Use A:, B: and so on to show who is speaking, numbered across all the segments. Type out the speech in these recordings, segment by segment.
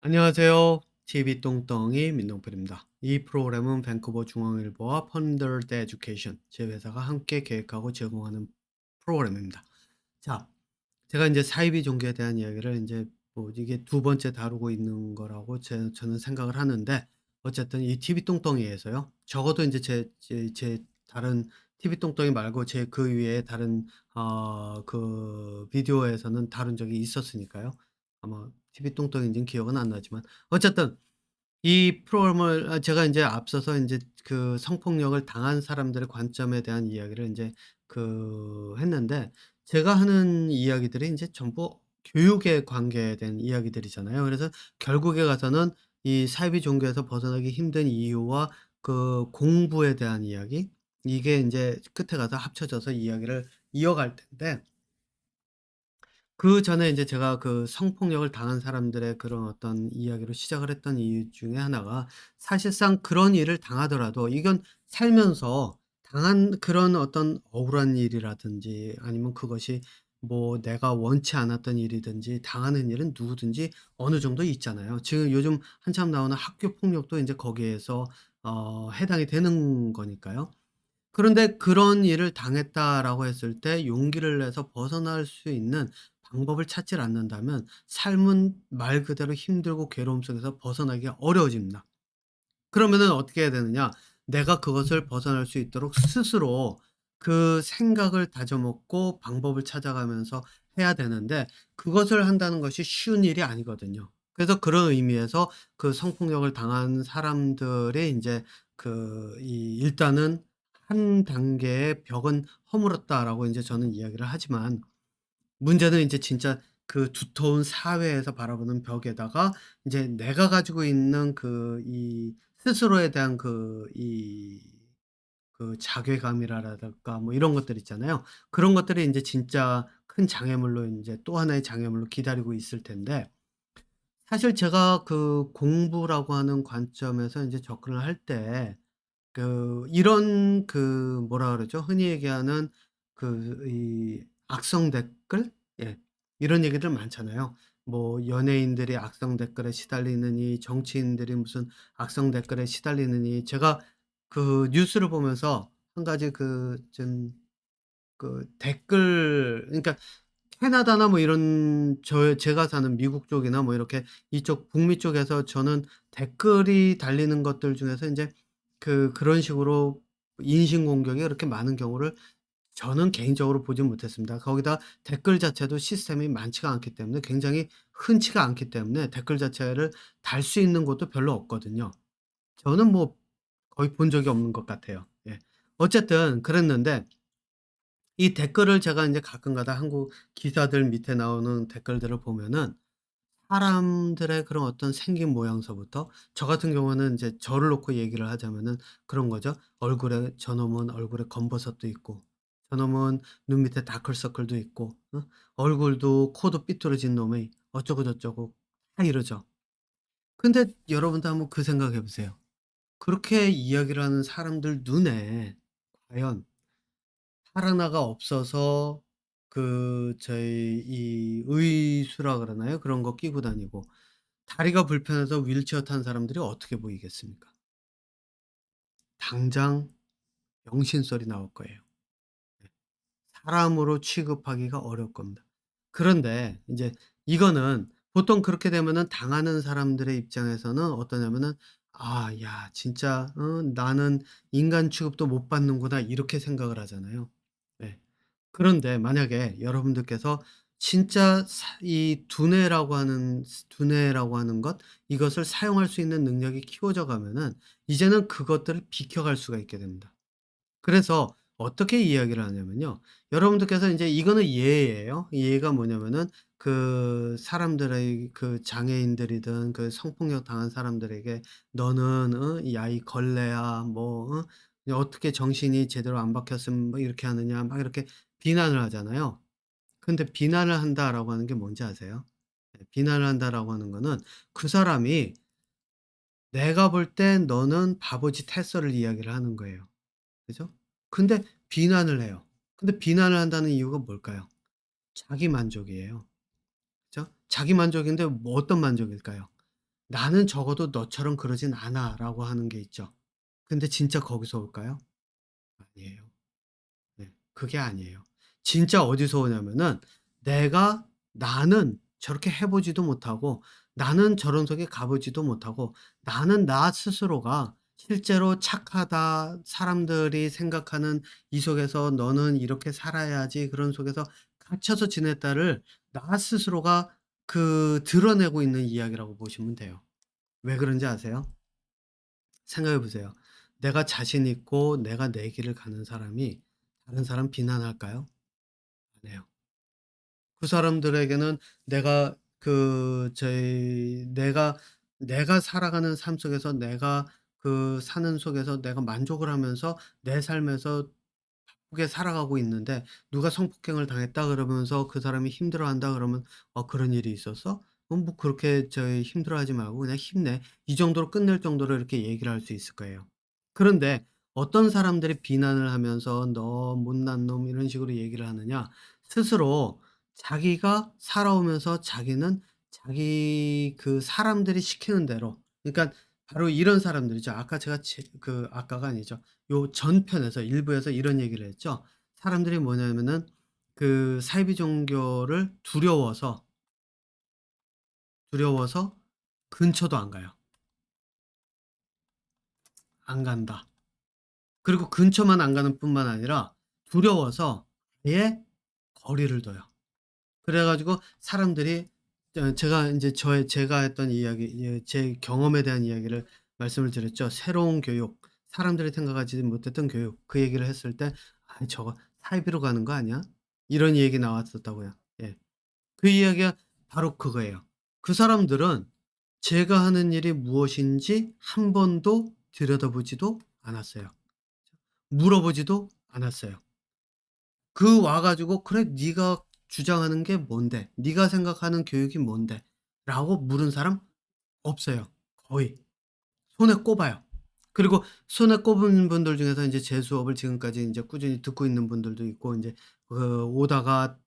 A: 안녕하세요. TV 똥덩이 민동필입니다. 이 프로그램은 밴쿠버 중앙일보와 펀더드 에듀케이션 제 회사가 함께 계획하고 제공하는 프로그램입니다. 자, 제가 이제 사이비 종교에 대한 이야기를 이제 뭐 이게 두 번째 다루고 있는 거라고 저는 생각을 하는데, 어쨌든 이 TV 똥덩이에서요. 적어도 이제 제 다른 TV 똥덩이 말고 제 그 위에 다른 그 비디오에서는 다룬 적이 있었으니까요. 아마 TV 똥덩이인지는 기억은 안 나지만 어쨌든 이 프로그램을 제가 인제 앞서서 인제 그 성폭력을 당한 사람들의 관점에 대한 이야기를 인제 했는데, 제가 하는 이야기들이 인제 전부 교육에 관계된 이야기들이잖아요. 그래서 결국에 가서는 이 사이비 종교에서 벗어나기 힘든 이유와 그 공부에 대한 이야기, 이게 인제 끝에 가서 합쳐져서 이야기를 이어갈 텐데, 그전에 인제 제가 그 성폭력을 당한 사람들의 그런 어떤 이야기로 시작을 했던 이유 중에 하나가, 사실상 그런 일을 당하더라도 이건 살면서 당한 그런 어떤 억울한 일이라든지 아니면 그것이 뭐 내가 원치 않았던 일이든지 당하는 일은 누구든지 어느 정도 있잖아요. 지금 요즘 한참 나오는 학교 폭력도 인제 거기에서 해당이 되는 거니까요. 그런데 그런 일을 당했다라고 했을 때 용기를 내서 벗어날 수 있는 방법을 찾질 않는다면 삶은 말 그대로 힘들고 괴로움 속에서 벗어나기가 어려워집니다. 그러면은 어떻게 해야 되느냐? 내가 그것을 벗어날 수 있도록 스스로 그 생각을 다져 먹고 방법을 찾아가면서 해야 되는데, 그것을 한다는 것이 쉬운 일이 아니거든요. 그래서 그런 의미에서 그 성폭력을 당한 사람들의 인제 이 일단은 한 단계의 벽은 허물었다라고 인제 저는 이야기를 하지만, 문제는 인제 진짜 그 두터운 사회에서 바라보는 벽에다가 인제 내가 가지고 있는 스스로에 대한 자괴감이라든가 뭐 이런 것들 있잖아요. 그런 것들이 인제 진짜 큰 장애물로 인제 또 하나의 장애물로 기다리고 있을 텐데, 사실 제가 그 공부라고 하는 관점에서 인제 접근을 할 때 이런 뭐라 그러죠? 흔히 얘기하는 악성 댓글? 예. 이런 얘기들 많잖아요. 뭐 연예인들이 악성 댓글에 시달리느니, 정치인들이 무슨 악성 댓글에 시달리느니. 제가 그 뉴스를 보면서 한 가지 댓글, 그러니까 캐나다나 뭐 이런 제가 사는 미국 쪽이나 뭐 이렇게 이쪽 북미 쪽에서 저는 댓글이 달리는 것들 중에서 인제 그런 식으로 인신 공격이 그렇게 많은 경우를 저는 개인적으로 보진 못했습니다. 거기다 댓글 자체도 시스템이 많지가 않기 때문에, 굉장히 흔치가 않기 때문에 댓글 자체를 달 수 있는 곳도 별로 없거든요. 저는 뭐 거의 본 적이 없는 것 같아요. 예. 어쨌든 그랬는데, 이 댓글을 제가 인제 가끔가다 한국 기사들 밑에 나오는 댓글들을 보면은 사람들의 그런 어떤 생긴 모양서부터, 저 같은 경우는 인제 저를 놓고 얘기를 하자면은 그런 거죠. 얼굴에 저놈은 얼굴에 검버섯도 있고, 저놈은 눈 밑에 다크서클도 있고, 얼굴도 코도 삐뚤어진 놈이 어쩌고 저쩌고 다 이러죠. 근데 여러분도 한번 그 생각해 보세요. 그렇게 이야기를 하는 사람들 눈에 과연 팔 하나가 없어서 저희 이 의수라 그러나요? 그런 거 끼고 다니고 다리가 불편해서 휠체어 탄 사람들이 어떻게 보이겠습니까? 당장 병신소리 나올 거예요. 네. 사람으로 취급하기가 어려울 겁니다. 그런데 인제 이거는 보통 그렇게 되면은 당하는 사람들의 입장에서는 어떠냐면은 '아 야 진짜 나는 인간 취급도 못 받는구나.' 이렇게 생각을 하잖아요. 네. 그런데 만약에 여러분들께서 진짜 두뇌라고 하는 것, 이것을 사용할 수 있는 능력이 키워져 가면은 이제는 그것들을 비켜갈 수가 있게 됩니다. 그래서 어떻게 이야기를 하냐면요. 여러분들께서 인제 이거는 예예요. 예가 뭐냐면은 사람들의 장애인들이든 성폭력 당한 사람들에게 "너는 야 이 걸레야." 뭐 "어떻게 정신이 제대로 안 박혔으면 뭐 이렇게 하느냐." 막 이렇게 비난을 하잖아요. 근데 "비난을 한다."라고 하는 게 뭔지 아세요? 네, "비난을 한다."라고 하는 거는 그 사람이 내가 볼 땐 너는 바보짓 했어를 이야기를 하는 거예요. 그죠? 근데 비난을 해요. 근데 비난을 한다는 이유가 뭘까요? 자기 만족이에요. 그죠? 자기 만족인데 뭐 어떤 만족일까요? "나는 적어도 너처럼 그러진 않아."라고 하는 게 있죠. 근데 진짜 거기서 올까요? 아니에요. 네. 그게 아니에요. 진짜 어디서 오냐면은 나는 저렇게 해 보지도 못하고 나는 저런 속에 가 보지도 못하고 나는 나 스스로가 실제로 착하다 사람들이 생각하는 이 속에서 '너는 이렇게 살아야지.' 그런 속에서 갇혀서 지냈다를 나 스스로가 드러내고 있는 이야기라고 보시면 돼요. 왜 그런지 아세요? 생각해 보세요. 내가 자신 있고 내가 내 길을 가는 사람이 다른 사람 비난할까요? 안 해요. 그 사람들에게는 내가 내가 살아가는 삶 속에서 내가 사는 속에서 내가 만족을 하면서 내 삶에서 바쁘게 살아가고 있는데 누가 성폭행을 당했다 그러면서 그 사람이 힘들어한다 그러면 "어 그런 일이 있었어? 뭐 그렇게 힘들어하지 말고 그냥 힘내." 이 정도로 끝낼 정도로 이렇게 얘기를 할 수 있을 거예요. 그런데 어떤 사람들이 비난을 하면서 "너 못난 놈." 이런 식으로 얘기를 하느냐 스스로 자기가 살아오면서 자기는 자기 사람들이 시키는 대로 그러니까 바로 이런 사람들이죠. 아까 제가 아까가 아니죠. 요 전편에서 일부에서 이런 얘기를 했죠. 사람들이 뭐냐면은 사이비 종교를 두려워서 근처도 안 가요. 안 간다. 그리고 근처만 안 가는 뿐만 아니라 두려워서 아예 거리를 둬요. 그래 가지고 사람들이 제가 인제 제가 했던 이야기 제 경험에 대한 이야기를 말씀을 드렸죠. 새로운 교육, 사람들이 생각하지 못했던 교육 그 얘기를 했을 때 "아이 저거 사이비로 가는 거 아니야?" 이런 얘기 나왔었다고요. 예. 그 이야기가 바로 그거예요. 그 사람들은 제가 하는 일이 무엇인지 한 번도 들여다보지도 않았어요. 물어보지도 않았어요. 와 가지고 "그래 네가 주장하는 게 뭔데? 네가 생각하는 교육이 뭔데?" 라고 물은 사람 없어요 거의. 손에 꼽아요. 그리고 손에 꼽은 분들 중에서 인제 제 수업을 지금까지 인제 꾸준히 듣고 있는 분들도 있고 인제 오다가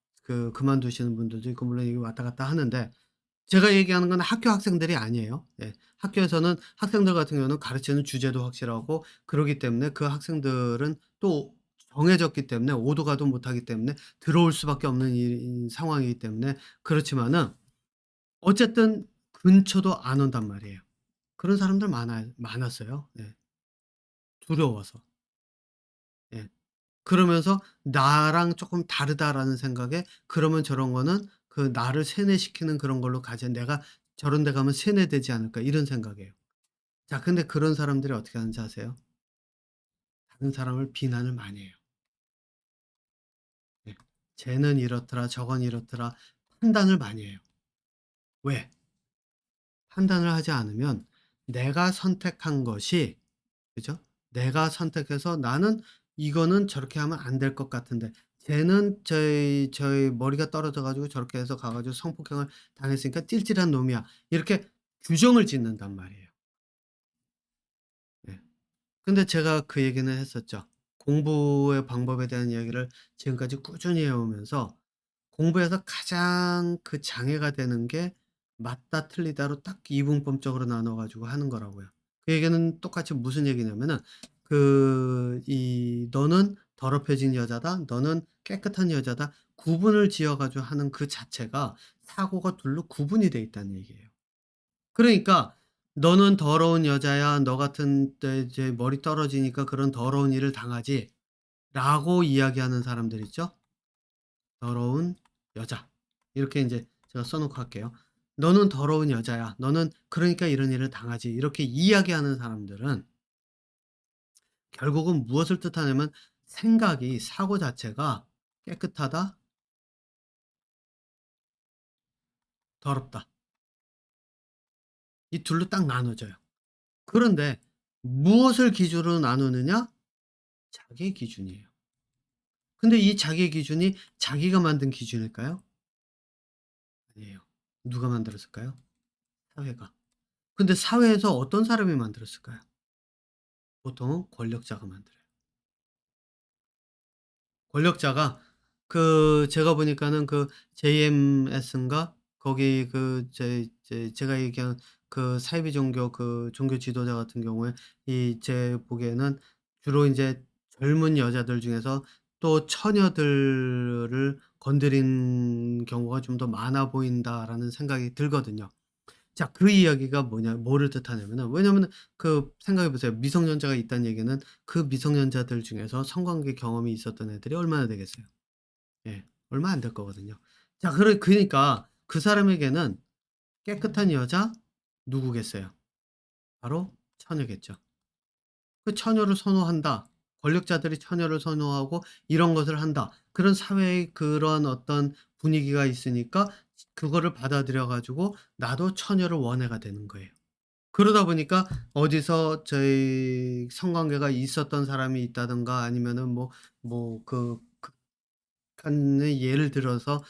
A: 그만두시는 분들도 있고 물론 이게 왔다 갔다 하는데 제가 얘기하는 건 학교 학생들이 아니에요. 예. 학교에서는 학생들 같은 경우는 가르치는 주제도 확실하고 그러기 때문에 그 학생들은 또 정해졌기 때문에 오도 가도 못하기 때문에 들어올 수밖에 없는 상황이기 때문에 그렇지만은 어쨌든 근처도 안 온단 말이에요. 그런 사람들 많았어요. 예. 두려워서. 예. 그러면서 '나랑 쪼끔 다르다.'라는 생각에 그러면 저런 거는 나를 세뇌시키는 그런 걸로 가지 '내가 저런 데 가면 세뇌되지 않을까.' 이런 생각이에요. 자 근데 그런 사람들이 어떻게 하는지 아세요? 다른 사람을 비난을 많이 해요. 예. "쟤는 이렇더라. 저건 이렇더라." 판단을 많이 해요. 왜? 판단을 하지 않으면 내가 선택한 것이 그죠? 내가 선택해서 '나는 이거는 저렇게 하면 안 될 것 같은데 쟤는 저희 머리가 떨어져 가지고 저렇게 해서 가 가지고 성폭행을 당했으니까 찔찔한 놈이야.' 이렇게 규정을 짓는단 말이에요. 예. 근데 제가 그 얘기는 했었죠. 공부의 방법에 대한 이야기를 지금까지 꾸준히 해 오면서 공부에서 가장 장애가 되는 게 맞다 틀리다로 딱 이분법적으로 나눠 가지고 하는 거라고요. 그 얘기는 똑같이 무슨 얘기냐면은 "너는 더럽혀진 여자다. 너는 깨끗한 여자다." 구분을 지어 가지고 하는 그 자체가 사고가 둘로 구분이 돼 있다는 얘기예요. 그러니까 "너는 더러운 여자야. 너 같은 때 이제 머리 떨어지니까 그런 더러운 일을 당하지."라고 이야기하는 사람들 있죠? 더러운 여자. 이렇게 인제 제가 써 놓고 할게요. "너는 더러운 여자야. 너는 그러니까 이런 일을 당하지." 이렇게 이야기하는 사람들은 결국은 무엇을 뜻하냐면 사고 자체가 깨끗하다, 더럽다. 이 둘로 딱 나눠져요. 그런데 무엇을 기준으로 나누느냐? 자기 기준이에요. 근데 이 자기 기준이 자기가 만든 기준일까요? 아니에요. 누가 만들었을까요? 사회가. 근데 사회에서 어떤 사람이 만들었을까요? 보통은 권력자가 만들어요. 권력자가 제가 보니까는 JMS인가 거기 제가 얘기한 그 사이비 종교 그 종교 지도자 같은 경우에 이 제 보기에는 주로 인제 젊은 여자들 중에서 또 처녀들을 건드린 경우가 좀 더 많아 보인다라는 생각이 들거든요. 자 그 이야기가 뭐를 뜻하냐면은 왜냐면은 그 생각해 보세요. 미성년자가 있다는 얘기는 그 미성년자들 중에서 성관계 경험이 있었던 애들이 얼마나 되겠어요. 예. 얼마 안 될 거거든요. 자 그러니까 그 사람에게는 깨끗한 여자 누구겠어요? 바로 처녀겠죠. 그 처녀를 선호한다. 권력자들이 처녀를 선호하고 이런 것을 한다. 그런 사회의 그런 어떤 분위기가 있으니까 그거를 받아들여 가지고 나도 처녀를 원해가 되는 거예요. 그러다 보니까 어디서 저희 성관계가 있었던 사람이 있다든가 아니면은 그 극한의 예를 들어서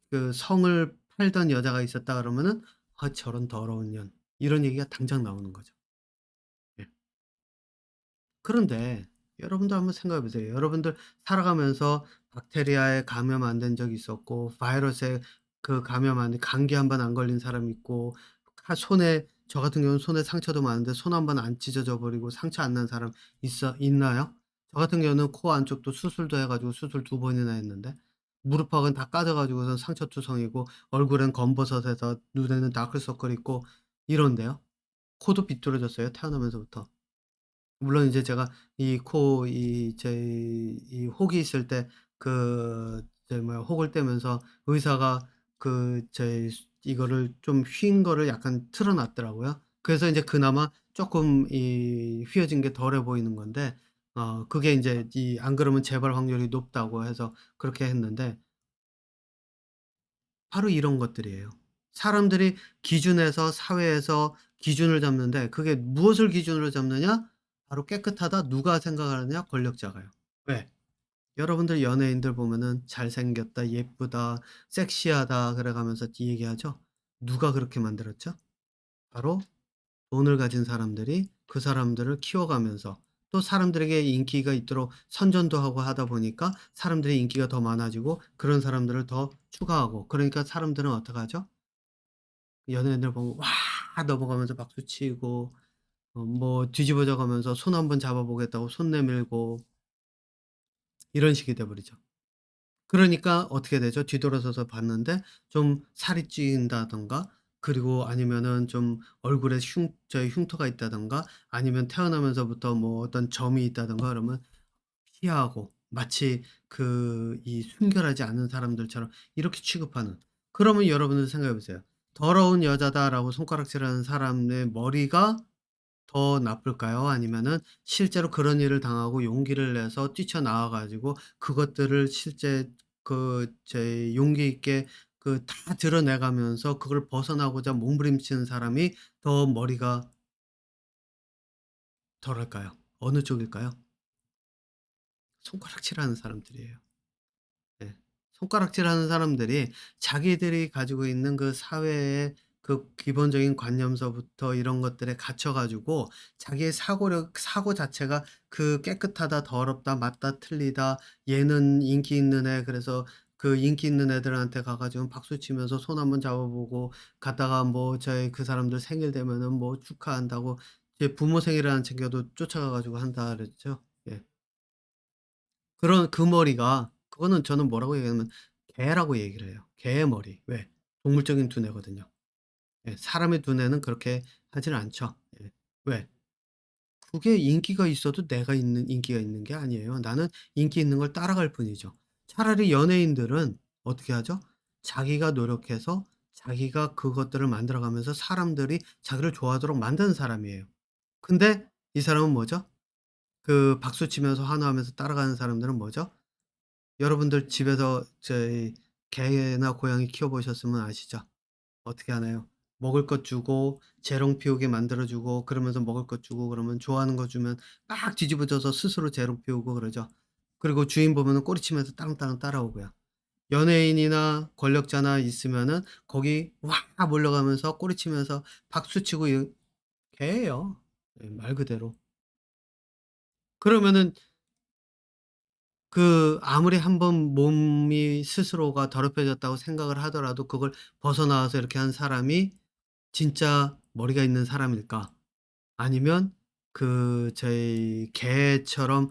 A: 그 성을 팔던 여자가 있었다 그러면은 '아 저런 더러운 년.' 이런 얘기가 당장 나오는 거죠. 예. 그런데 여러분도 한번 생각해 보세요. 여러분들 살아가면서 박테리아에 감염 안 된 적이 있었고 바이러스에 그 감염 안 감기 한 번 안 걸린 사람이 있고 손에 저 같은 경우는 손에 상처도 많은데 손 한 번 안 찢어져 버리고 상처 안 난 사람 있나요? 저 같은 경우는 코 안쪽도 수술도 해 가지고 수술 2번이나 했는데 무릎팍은 다 까져 가지고선 상처투성이고 얼굴엔 검버섯에서 눈에는 다크서클 있고 이런데요. 코도 비뚤어졌어요 태어나면서부터. 물론 이제 제가 이 코 이 혹이 있을 때 혹을 떼면서 의사가 이거를 좀 휜 거를 약간 틀어 놨더라고요. 그래서 인제 그나마 쪼끔 이 휘어진 게 덜해 보이는 건데 그게 인제 안 그러면 재발 확률이 높다고 해서 그렇게 했는데 바로 이런 것들이에요. 사람들이 기준에서 사회에서 기준을 잡는데 그게 무엇을 기준으로 잡느냐? 바로 깨끗하다. 누가 생각하느냐? 권력자가요. 왜? 여러분들 연예인들 보면은 잘생겼다, 예쁘다, 섹시하다 그래 가면서 얘기하죠. 누가 그렇게 만들었죠? 바로 돈을 가진 사람들이 그 사람들을 키워가면서 또 사람들에게 인기가 있도록 선전도 하고 하다 보니까 사람들의 인기가 더 많아지고 그런 사람들을 더 추가하고 그러니까 사람들은 어떡하죠? 연예인들 보면 와 넘어가면서 박수 치고 뒤집어져 가면서 손 한번 잡아 보겠다고 손 내밀고 이런 식이 돼 버리죠. 그러니까 어떻게 되죠? 뒤돌아서서 봤는데 좀 살이 찐다든가 그리고 아니면은 좀 얼굴에 흉터가 있다든가 아니면 태어나면서부터 어떤 점이 있다든가 그러면 피하고 마치 이 순결하지 않은 사람들처럼 이렇게 취급하는 그러면 여러분들 생각해 보세요. '더러운 여자다.'라고 손가락질하는 사람의 머리가 더 나쁠까요? 아니면은 실제로 그런 일을 당하고 용기를 내서 뛰쳐나와 가지고 그것들을 실제 용기 있게 다 드러내 가면서 그걸 벗어나고자 몸부림치는 사람이 더 머리가 덜할까요? 어느 쪽일까요? 손가락질하는 사람들이에요. 네. 손가락질하는 사람들이 자기들이 가지고 있는 그 사회의 그 기본적인 관념서부터 이런 것들에 갇혀 가지고 자기의 사고 자체가 깨끗하다, 더럽다, 맞다, 틀리다, 얘는 인기 있는 애 그래서 그 인기 있는 애들한테 가 가지고 박수 치면서 손 한번 잡아 보고 갔다가 저희 그 사람들 생일 되면은 축하한다고 제 부모 생일을 안 챙겨도 쫓아가 가지고 한다 그랬죠. 예. 그런 그 머리가 그거는 저는 뭐라고 얘기하냐면 개라고 얘기를 해요. 개의 머리. 왜? 동물적인 두뇌거든요. 예. 사람의 두뇌는 그렇게 하지는 않죠. 예. 왜? 그게 인기가 있어도 내가 있는 인기가 있는 게 아니에요. 나는 인기 있는 걸 따라갈 뿐이죠. 차라리 연예인들은 어떻게 하죠? 자기가 노력해서 자기가 그것들을 만들어 가면서 사람들이 자기를 좋아하도록 만드는 사람이에요. 근데 이 사람은 뭐죠? 그 박수 치면서 환호하면서 따라가는 사람들은 뭐죠? 여러분들 집에서 개나 고양이 키워 보셨으면 아시죠? 어떻게 하나요? 먹을 것 주고 재롱 피우게 만들어 주고 그러면서 먹을 것 주고 그러면 좋아하는 거 주면 막 뒤집어져서 스스로 재롱 피우고 그러죠. 그리고 주인 보면은 꼬리치면서 따릉따릉 따라오고요. 연예인이나 권력자나 있으면은 거기 와 몰려가면서 꼬리치면서 박수치고 개예요. 예 말 그대로. 그러면은 아무리 한번 몸이 스스로가 더럽혀졌다고 생각을 하더라도 그걸 벗어나와서 이렇게 한 사람이 진짜 머리가 있는 사람일까? 아니면 저희 개처럼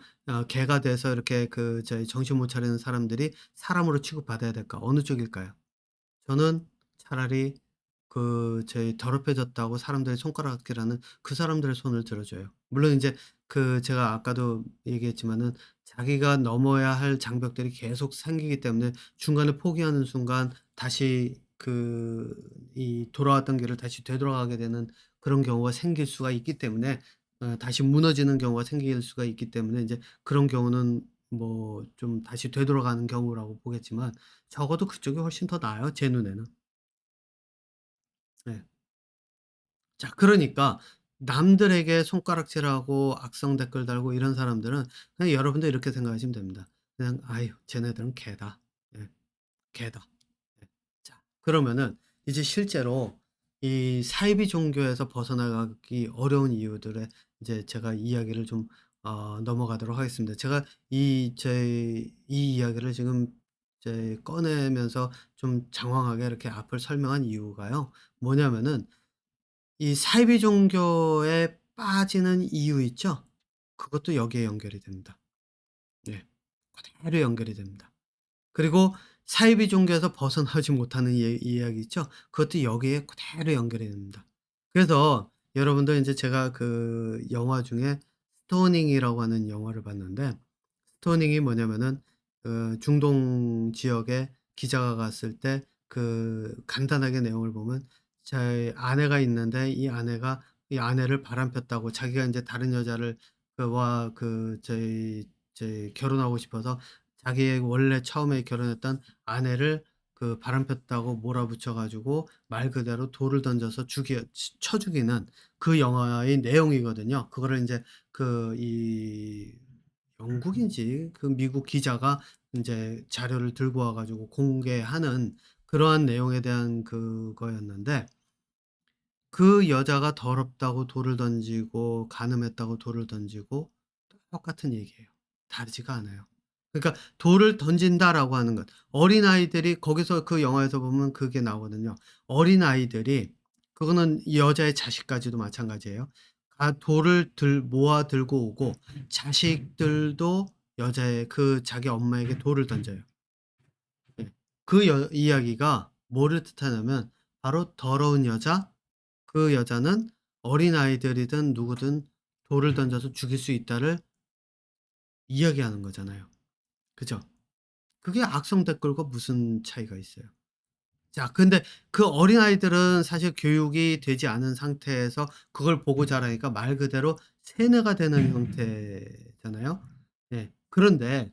A: 개가 돼서 이렇게 저희 정신 못 차리는 사람들이 사람으로 취급받아야 될까? 어느 쪽일까요? 저는 차라리 저희 더럽혀졌다고 사람들이 손가락질하는 그 사람들의 손을 들어줘요. 물론 인제 제가 아까도 얘기했지만은 자기가 넘어야 할 장벽들이 계속 생기기 때문에 중간에 포기하는 순간 다시 이 돌아왔던 길을 다시 되돌아가게 되는 그런 경우가 생길 수가 있기 때문에 다시 무너지는 경우가 생길 수가 있기 때문에 인제 그런 경우는 뭐 좀 다시 되돌아가는 경우라고 보겠지만 적어도 그쪽이 훨씬 더 나아요, 제 눈에는. 네. 자 그러니까 남들에게 손가락질하고 악성 댓글 달고 이런 사람들은 그냥 여러분들 이렇게 생각하시면 됩니다. 그냥 '아유 쟤네들은 개다. 예 개다.' 예. 자 그러면은 이제 실제로 이 사이비 종교에서 벗어나기 어려운 이유들에 이제 제가 이야기를 좀 넘어가도록 하겠습니다. 제가 이 이야기를 지금 꺼내면서 좀 장황하게 이렇게 앞을 설명한 이유가요. 뭐냐면은 이 사이비 종교에 빠지는 이유 있죠? 그것도 여기에 연결이 됩니다. 네. 그대로 연결이 됩니다. 그리고 사이비 종교에서 벗어나지 못하는 이야기 있죠? 그것도 여기에 그대로 연결이 됩니다. 그래서 여러분들 인제 제가 영화 중에 스토닝이라고 하는 영화를 봤는데 스토닝이 뭐냐면은 중동 지역에 기자가 갔을 때 간단하게 내용을 보면 제 아내가 있는데 이 아내를 바람폈다고 자기가 인제 다른 여자를 와 저희 결혼하고 싶어서 자기의 원래 처음에 결혼했던 아내를 바람폈다고 몰아붙여 가지고 말 그대로 돌을 던져서 쳐 죽이는 그 영화의 내용이거든요. 그거를 인제 이 영국인지 미국 기자가 인제 자료를 들고 와 가지고 공개하는 그러한 내용에 대한 그거였는데 그 여자가 더럽다고 돌을 던지고 간음했다고 돌을 던지고 똑같은 얘기예요. 다르지가 않아요. 그러니까 "돌을 던진다."라고 하는 것. 어린아이들이 거기서 그 영화에서 보면 그게 나오거든요. 어린아이들이 그거는 이 여자의 자식까지도 마찬가지예요. 돌을 모아 들고 오고 자식들도 여자의 자기 엄마에게 돌을 던져요. 예. 이야기가 뭐를 뜻하냐면 바로 더러운 여자, 그 여자는 어린아이들이든 누구든 돌을 던져서 죽일 수 있다를 이야기하는 거잖아요. 그죠? 그게 악성 댓글과 무슨 차이가 있어요? 자 근데 그 어린아이들은 사실 교육이 되지 않은 상태에서 그걸 보고 자라니까 말 그대로 세뇌가 되는 형태잖아요. 예. 그런데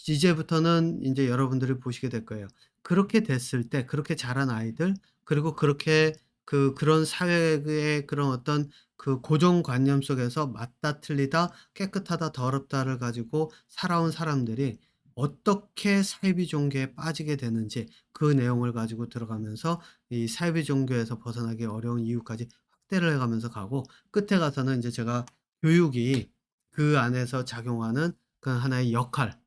A: 이제부터는 인제 여러분들이 보시게 될 거예요. 그렇게 됐을 때 그렇게 자란 아이들 그리고 그렇게 그런 사회의 그런 어떤 고정관념 속에서 맞다 틀리다 깨끗하다 더럽다를 가지고 살아온 사람들이 어떻게 사이비 종교에 빠지게 되는지 그 내용을 가지고 들어가면서 이 사이비 종교에서 벗어나기 어려운 이유까지 확대를 해 가면서 가고 끝에 가서는 인제 제가 교육이 그 안에서 작용하는 하나의 역할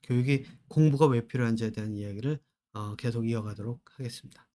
A: 교육이 공부가 왜 필요한지에 대한 이야기를 계속 이어가도록 하겠습니다.